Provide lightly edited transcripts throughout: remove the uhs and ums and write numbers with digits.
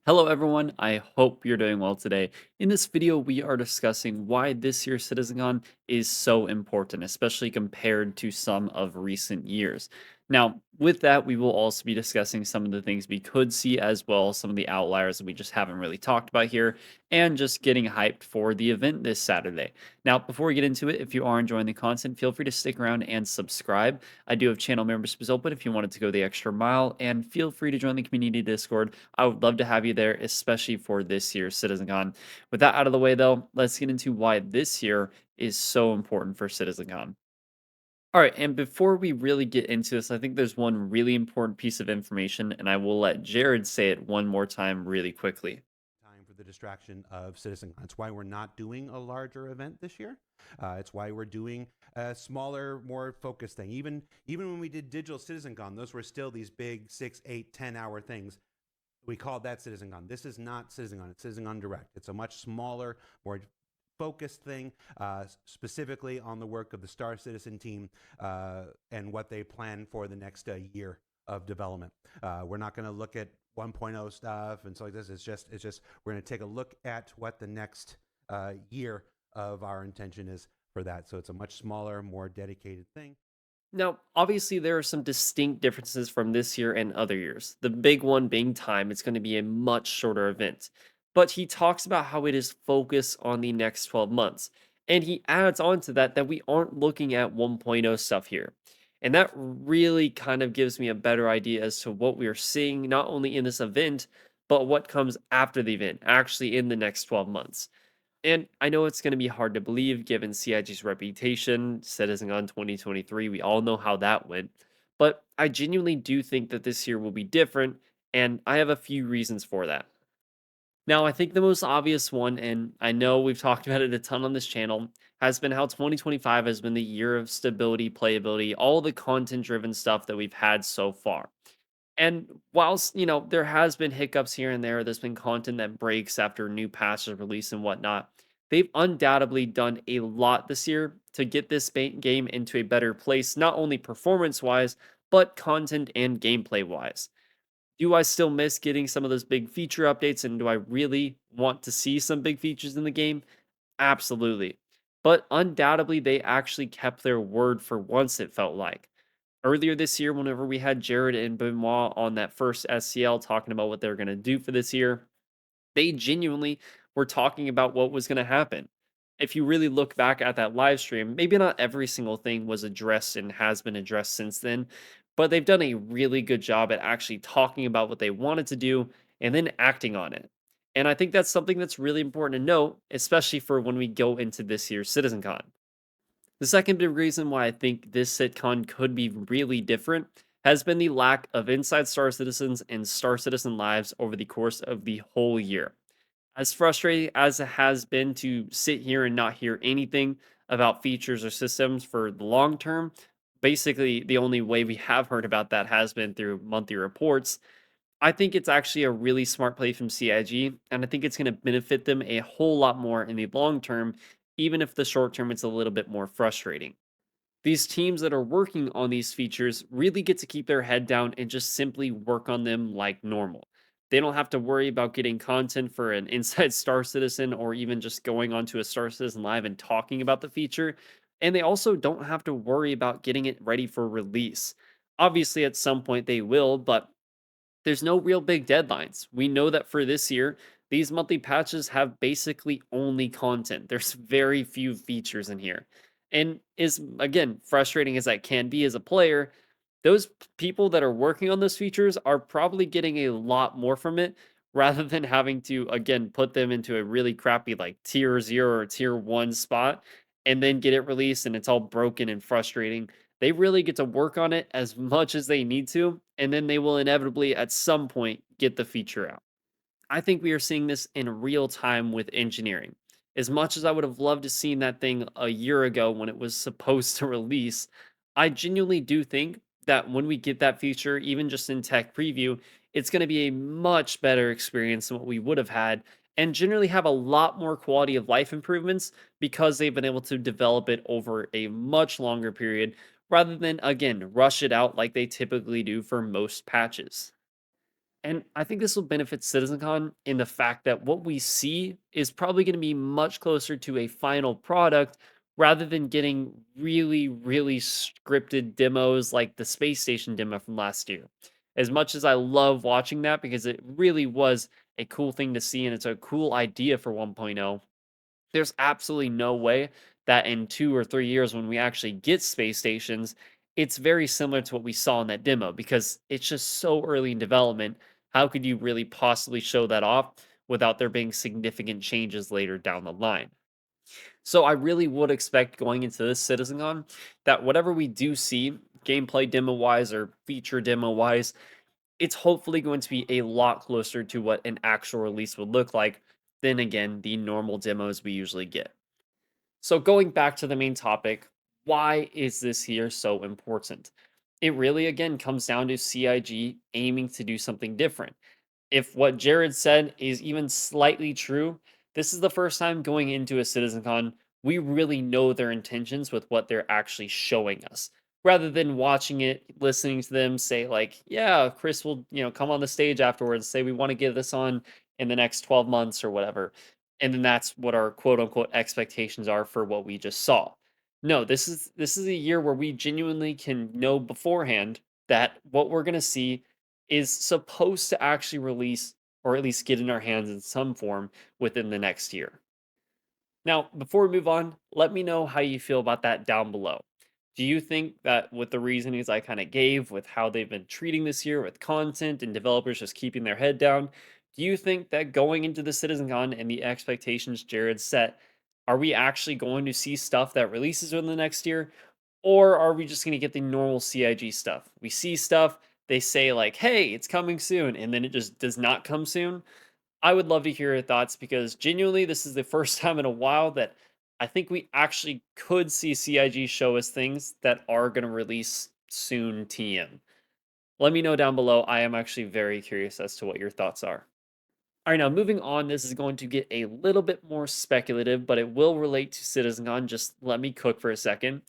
Hello everyone, I hope you're doing well today. In this video, we are discussing why this year's CitizenCon is so important, especially compared to some of recent years. Now, with that, we will also be discussing some of the things we could see as well, some of the outliers that we just haven't really talked about here, and just getting hyped for the event this Saturday. Now, before we get into it, if you are enjoying the content, feel free to stick around and subscribe. I do have channel memberships open if you wanted to go the extra mile, and feel free to join the community Discord. I would love to have you there, especially for this year's CitizenCon. With that out of the way, though, let's get into why this year is so important for CitizenCon. All right, and before we really get into this, I think there's one really important piece of information, and I will let Jared say it one more time really quickly. Time for the distraction of CitizenCon. That's why we're not doing a larger event this year. It's why we're doing a smaller, more focused thing. Even when we did digital CitizenCon, those were still these big 6, 8, 10 hour things. We called that CitizenCon. This is not CitizenCon. It's CitizenCon Direct. It's a much smaller, more focused thing, specifically on the work of the Star Citizen team and what they plan for the next year of development. We're not going to look at 1.0 stuff and stuff like this. It's just we're going to take a look at what the next year of our intention is for that. So it's a much smaller, more dedicated thing. Now, obviously, there are some distinct differences from this year and other years. The big one being time, it's going to be a much shorter event. But he talks about how it is focused on the next 12 months. And he adds on to that we aren't looking at 1.0 stuff here. And that really kind of gives me a better idea as to what we are seeing, not only in this event, but what comes after the event, actually in the next 12 months. And I know it's going to be hard to believe given CIG's reputation, Citizen on 2023. We all know how that went. But I genuinely do think that this year will be different, and I have a few reasons for that. Now, I think the most obvious one, and I know we've talked about it a ton on this channel, has been how 2025 has been the year of stability, playability, all the content driven stuff that we've had so far. And whilst, there has been hiccups here and there's been content that breaks after new patches release and whatnot. They've undoubtedly done a lot this year to get this game into a better place, not only performance wise, but content and gameplay wise. Do I still miss getting some of those big feature updates? And do I really want to see some big features in the game? Absolutely. But undoubtedly, they actually kept their word for once, it felt like earlier this year, whenever we had Jared and Benoit on that first SCL talking about what they're going to do for this year, they genuinely were talking about what was going to happen. If you really look back at that live stream, maybe not every single thing was addressed and has been addressed since then, but they've done a really good job at actually talking about what they wanted to do and then acting on it. And I think that's something that's really important to note, especially for when we go into this year's CitizenCon. The second big reason why I think this sitcom could be really different has been the lack of Inside Star Citizens and Star Citizen lives over the course of the whole year. As frustrating as it has been to sit here and not hear anything about features or systems for the long term, basically the only way we have heard about that has been through monthly reports. I think it's actually a really smart play from CIG, and I think it's going to benefit them a whole lot more in the long term, even if the short term it's a little bit more frustrating. These teams that are working on these features really get to keep their head down and just simply work on them like normal. They don't have to worry about getting content for an Inside Star Citizen or even just going onto a Star Citizen Live and talking about the feature. And they also don't have to worry about getting it ready for release. Obviously, at some point they will, but there's no real big deadlines. We know that for this year, these monthly patches have basically only content. There's very few features in here. And is again frustrating as that can be as a player, those people that are working on those features are probably getting a lot more from it rather than having to again put them into a really crappy like tier 0 or tier 1 spot and then get it released and it's all broken and frustrating. They really get to work on it as much as they need to, and then they will inevitably at some point get the feature out. I think we are seeing this in real time with engineering. As much as I would have loved to seen that thing a year ago when it was supposed to release, I genuinely do think that when we get that feature, even just in tech preview, it's going to be a much better experience than what we would have had and generally have a lot more quality of life improvements because they've been able to develop it over a much longer period rather than, again, rush it out like they typically do for most patches. And I think this will benefit CitizenCon in the fact that what we see is probably going to be much closer to a final product rather than getting really, really scripted demos like the space station demo from last year. As much as I love watching that because it really was a cool thing to see and it's a cool idea for 1.0, there's absolutely no way that in 2 or 3 years when we actually get space stations, it's very similar to what we saw in that demo because it's just so early in development. How could you really possibly show that off without there being significant changes later down the line? So I really would expect going into this CitizenCon that whatever we do see, gameplay demo wise or feature demo wise, it's hopefully going to be a lot closer to what an actual release would look like than again the normal demos we usually get. So, going back to the main topic, why is this here so important? It really, again, comes down to CIG aiming to do something different. If what Jared said is even slightly true, this is the first time going into a CitizenCon we really know their intentions with what they're actually showing us. Rather than watching it, listening to them say like, "Yeah, Chris will, come on the stage afterwards, say we want to get this on in the next 12 months or whatever." And then that's what our quote unquote expectations are for what we just saw. No, this is a year where we genuinely can know beforehand that what we're going to see is supposed to actually release or at least get in our hands in some form within the next year. Now, before we move on, let me know how you feel about that down below. Do you think that with the reasonings I kind of gave, with how they've been treating this year with content and developers just keeping their head down, do you think that going into the CitizenCon and the expectations Jared set, are we actually going to see stuff that releases within the next year? Or are we just going to get the normal CIG stuff? We see stuff, they say, like, hey, it's coming soon, and then it just does not come soon. I would love to hear your thoughts because genuinely, this is the first time in a while that I think we actually could see CIG show us things that are going to release soon TM. Let me know down below. I am actually very curious as to what your thoughts are. All right, now moving on, this is going to get a little bit more speculative, but it will relate to CitizenCon. Just let me cook for a second.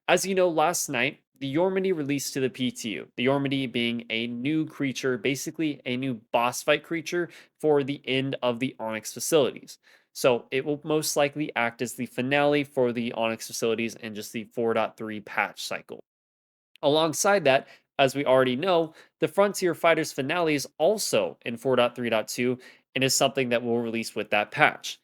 As you know, last night, the Yormity released to the PTU. The Yormity being a new creature, basically a new boss fight creature for the end of the Onyx facilities. So it will most likely act as the finale for the Onyx facilities and just the 4.3 patch cycle. Alongside that, as we already know, the Frontier Fighters finale is also in 4.3.2 and is something that will release with that patch.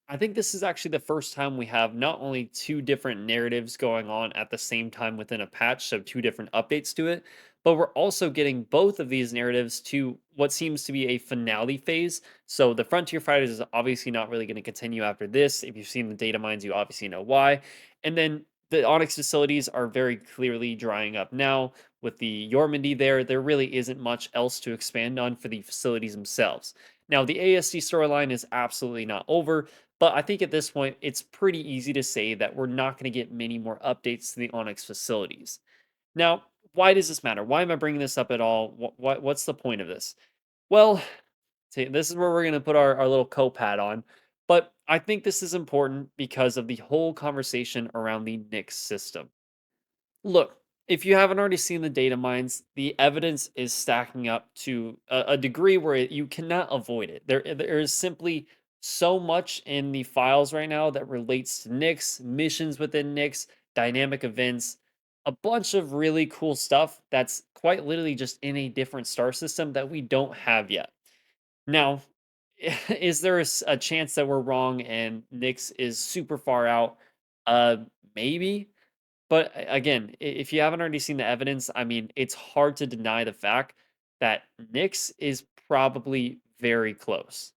I think this is actually the first time we have not only two different narratives going on at the same time within a patch, so two different updates to it, but we're also getting both of these narratives to what seems to be a finale phase. So the Frontier Fighters is obviously not really going to continue after this. If you've seen the data mines, you obviously know why. And then the Onyx facilities are very clearly drying up now. With the Yormandi there really isn't much else to expand on for the facilities themselves. Now, the ASD storyline is absolutely not over, but I think at this point, it's pretty easy to say that we're not going to get many more updates to the Onyx facilities. Now, why does this matter? Why am I bringing this up at all? What's the point of this? Well, see, this is where we're going to put our little co-pad on. But I think this is important because of the whole conversation around the Nyx system. Look, if you haven't already seen the data mines, the evidence is stacking up to a degree where you cannot avoid it. There is simply so much in the files right now that relates to Nyx, missions within Nyx, dynamic events, a bunch of really cool stuff that's quite literally just in a different star system that we don't have yet. Now, is there a chance that we're wrong and Nyx is super far out? Uh, maybe. But again, if you haven't already seen the evidence, I mean, it's hard to deny the fact that Nyx is probably very close.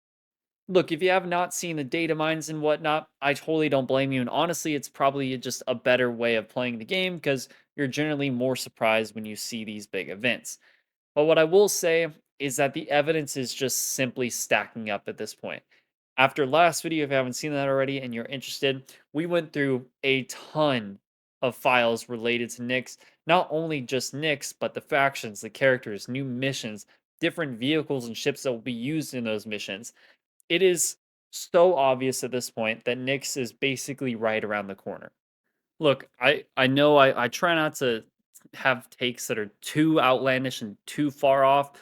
Look, if you have not seen the data mines and whatnot, I totally don't blame you. And honestly, it's probably just a better way of playing the game because you're generally more surprised when you see these big events. But what I will say is that the evidence is just simply stacking up at this point. After last video, if you haven't seen that already and you're interested, we went through a ton of files related to Nyx. Not only just Nyx, but the factions, the characters, new missions, different vehicles and ships that will be used in those missions. It is so obvious at this point that Nyx is basically right around the corner. Look, I know I try not to have takes that are too outlandish and too far off,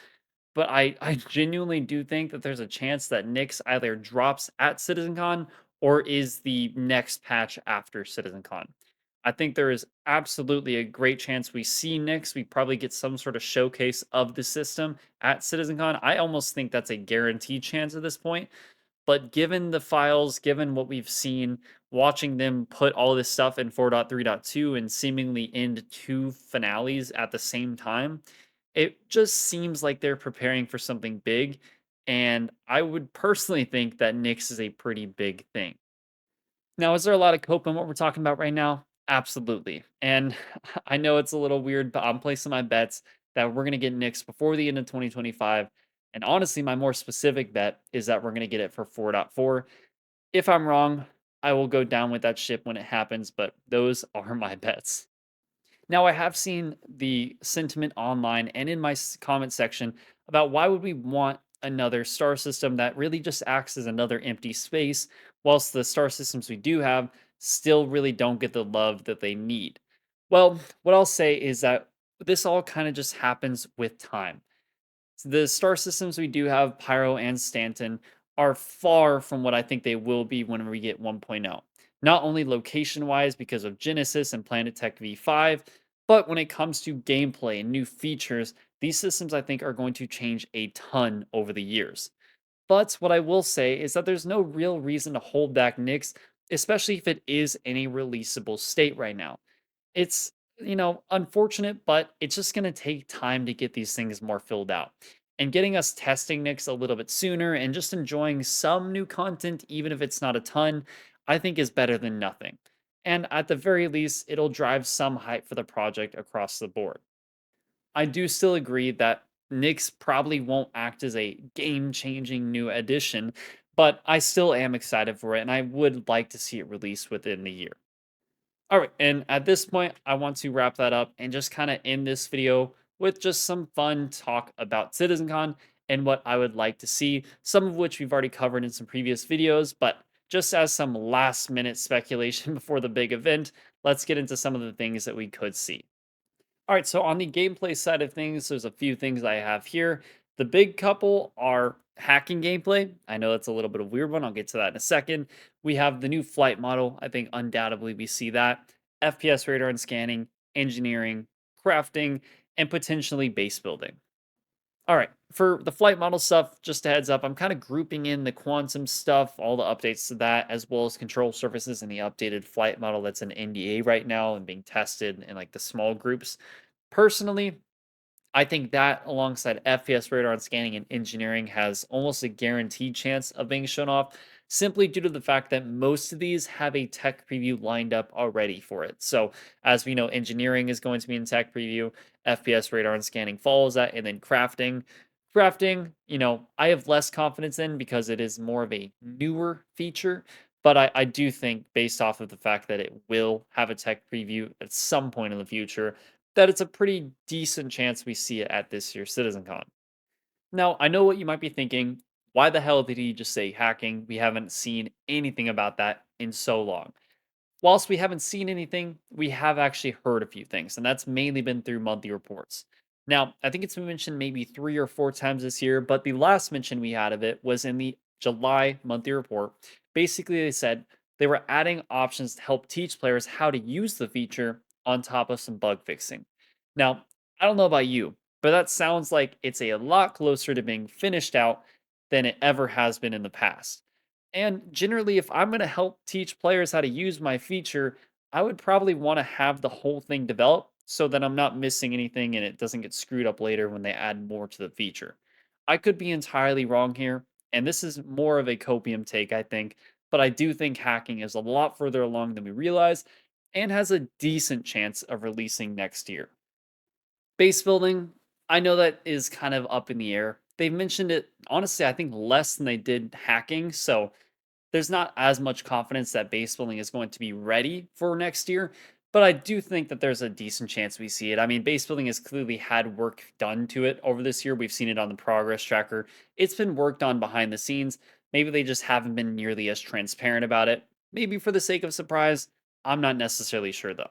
but I genuinely do think that there's a chance that Nyx either drops at CitizenCon or is the next patch after CitizenCon. I think there is absolutely a great chance we see Nyx. We probably get some sort of showcase of the system at CitizenCon. I almost think that's a guaranteed chance at this point. But given the files, given what we've seen, watching them put all this stuff in 4.3.2 and seemingly end two finales at the same time, it just seems like they're preparing for something big. And I would personally think that Nyx is a pretty big thing. Now, is there a lot of cope in what we're talking about right now? Absolutely. And I know it's a little weird, but I'm placing my bets that we're going to get Nyx before the end of 2025. And honestly, my more specific bet is that we're going to get it for 4.4. If I'm wrong, I will go down with that ship when it happens, but those are my bets. Now, I have seen the sentiment online and in my comment section about why would we want another star system that really just acts as another empty space, whilst the star systems we do have still really don't get the love that they need. Well, what I'll say is that this all kind of just happens with time. The star systems we do have, Pyro and Stanton, are far from what I think they will be when we get 1.0. Not only location wise because of Genesis and Planet Tech V5, but when it comes to gameplay and new features, these systems I think are going to change a ton over the years. But what I will say is that there's no real reason to hold back Nyx, especially if it is in a releasable state right now. It's, unfortunate, but it's just going to take time to get these things more filled out. And getting us testing Nyx a little bit sooner and just enjoying some new content, even if it's not a ton, I think is better than nothing. And at the very least, it'll drive some hype for the project across the board. I do still agree that Nyx probably won't act as a game changing new addition, but I still am excited for it and I would like to see it released within the year. All right, and at this point, I want to wrap that up and just kind of end this video with just some fun talk about CitizenCon and what I would like to see, some of which we've already covered in some previous videos, but just as some last minute speculation before the big event, let's get into some of the things that we could see. All right, so on the gameplay side of things, there's a few things I have here. The big couple are hacking gameplay. I know that's a little bit of a weird one. I'll get to that in a second. We have the new flight model. I think undoubtedly we see that. FPS radar and scanning, engineering, crafting, and potentially base building. All right, for the flight model stuff, just a heads up, I'm kind of grouping in the quantum stuff, all the updates to that, as well as control surfaces and the updated flight model that's in NDA right now and being tested in like the small groups. Personally, I think that alongside FPS radar and scanning and engineering has almost a guaranteed chance of being shown off simply due to the fact that most of these have a tech preview lined up already for it. So, as we know, engineering is going to be in tech preview, FPS radar and scanning follows that, and then crafting. Crafting, I have less confidence in because it is more of a newer feature, but I do think, based off of the fact that it will have a tech preview at some point in the future, that it's a pretty decent chance we see it at this year's CitizenCon. Now, I know what you might be thinking. Why the hell did he just say hacking? We haven't seen anything about that in so long. Whilst we haven't seen anything, we have actually heard a few things, and that's mainly been through monthly reports. Now, I think it's been mentioned maybe 3 or 4 times this year, but the last mention we had of it was in the July monthly report. Basically, they said they were adding options to help teach players how to use the feature on top of some bug fixing. Now, I don't know about you, but that sounds like it's a lot closer to being finished out than it ever has been in the past. And generally, if I'm going to help teach players how to use my feature, I would probably want to have the whole thing developed so that I'm not missing anything and it doesn't get screwed up later when they add more to the feature. I could be entirely wrong here, and this is more of a copium take, I think, but I do think hacking is a lot further along than we realize and has a decent chance of releasing next year. Base building, I know that is kind of up in the air. They've mentioned it, honestly, I think less than they did hacking. So there's not as much confidence that base building is going to be ready for next year. But I do think that there's a decent chance we see it. I mean, base building has clearly had work done to it over this year. We've seen it on the progress tracker. It's been worked on behind the scenes. Maybe they just haven't been nearly as transparent about it. Maybe for the sake of surprise. I'm not necessarily sure though.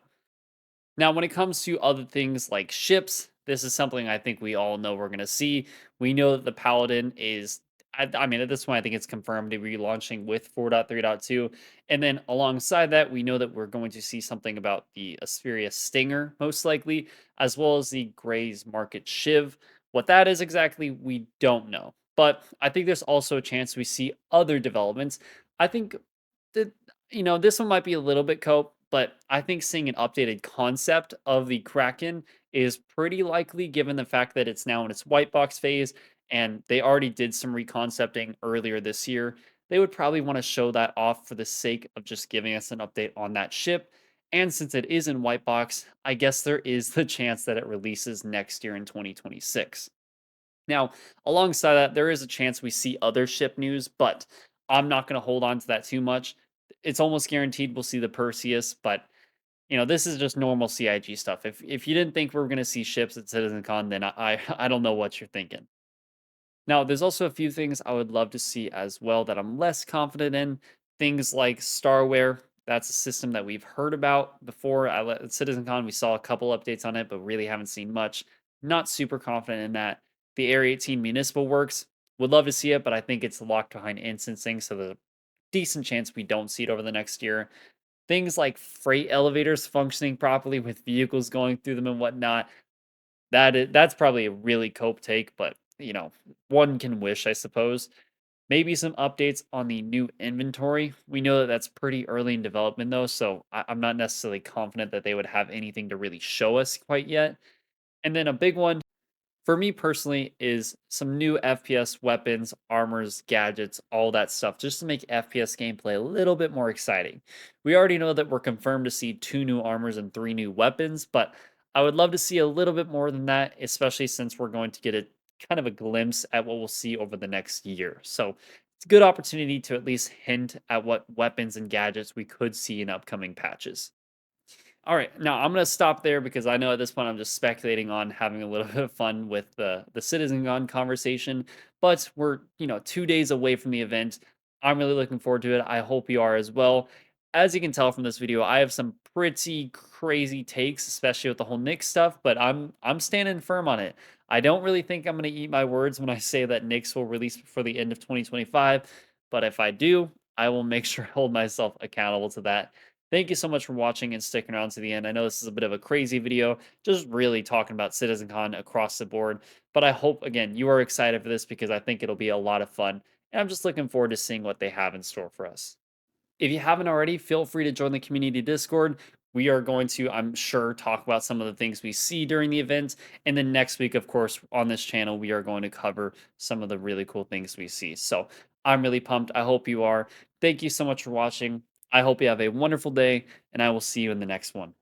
Now, when it comes to other things like ships, This is something I think we all know we're going to see. We know that the Paladin is, I mean, at this point, I think it's confirmed to be launching with 4.3.2. And then alongside that, we know that we're going to see something about the Asperia Stinger, most likely, as well as the Gray's Market Shiv. What that is exactly, we don't know. But I think there's also a chance we see other developments. I think that, this one might be a little bit cope, but I think seeing an updated concept of the Kraken is pretty likely given the fact that it's now in its white box phase and they already did some reconcepting earlier this year. They would probably want to show that off for the sake of just giving us an update on that ship. And since it is in white box, I guess there is the chance that it releases next year in 2026. Now, alongside that, there is a chance we see other ship news, but I'm not going to hold on to that too much. It's almost guaranteed we'll see the Perseus, but this is just normal CIG stuff. If you didn't think we were going to see ships at CitizenCon, then I don't know what you're thinking. Now, there's also a few things I would love to see as well that I'm less confident in. Things like Starware. That's a system that we've heard about before. At CitizenCon, we saw a couple updates on it, but really haven't seen much. Not super confident in that. The Area 18 Municipal Works. Would love to see it, but I think it's locked behind instancing, so there's a decent chance we don't see it over the next year. Things like freight elevators functioning properly with vehicles going through them and whatnot. That's probably a really cope take, but one can wish, I suppose. Maybe some updates on the new inventory. We know that that's pretty early in development, though, so I'm not necessarily confident that they would have anything to really show us quite yet. And then a big one for me personally is some new FPS weapons, armors, gadgets, all that stuff, just to make FPS gameplay a little bit more exciting. We already know that we're confirmed to see 2 new armors and 3 new weapons, but I would love to see a little bit more than that, especially since we're going to get a kind of a glimpse at what we'll see over the next year. So it's a good opportunity to at least hint at what weapons and gadgets we could see in upcoming patches. All right, now I'm gonna stop there because I know at this point I'm just speculating on having a little bit of fun with the CitizenCon conversation. But we're 2 days away from the event. I'm really looking forward to it. I hope you are as well. As you can tell from this video, I have some pretty crazy takes, especially with the whole Nick stuff. But I'm standing firm on it. I don't really think I'm gonna eat my words when I say that Knicks will release before the end of 2025. But if I do, I will make sure I hold myself accountable to that. Thank you so much for watching and sticking around to the end. I know this is a bit of a crazy video, just really talking about CitizenCon across the board. But I hope, again, you are excited for this because I think it'll be a lot of fun. And I'm just looking forward to seeing what they have in store for us. If you haven't already, feel free to join the community Discord. We are going to, I'm sure, talk about some of the things we see during the event. And then next week, of course, on this channel, we are going to cover some of the really cool things we see. So I'm really pumped. I hope you are. Thank you so much for watching. I hope you have a wonderful day, and I will see you in the next one.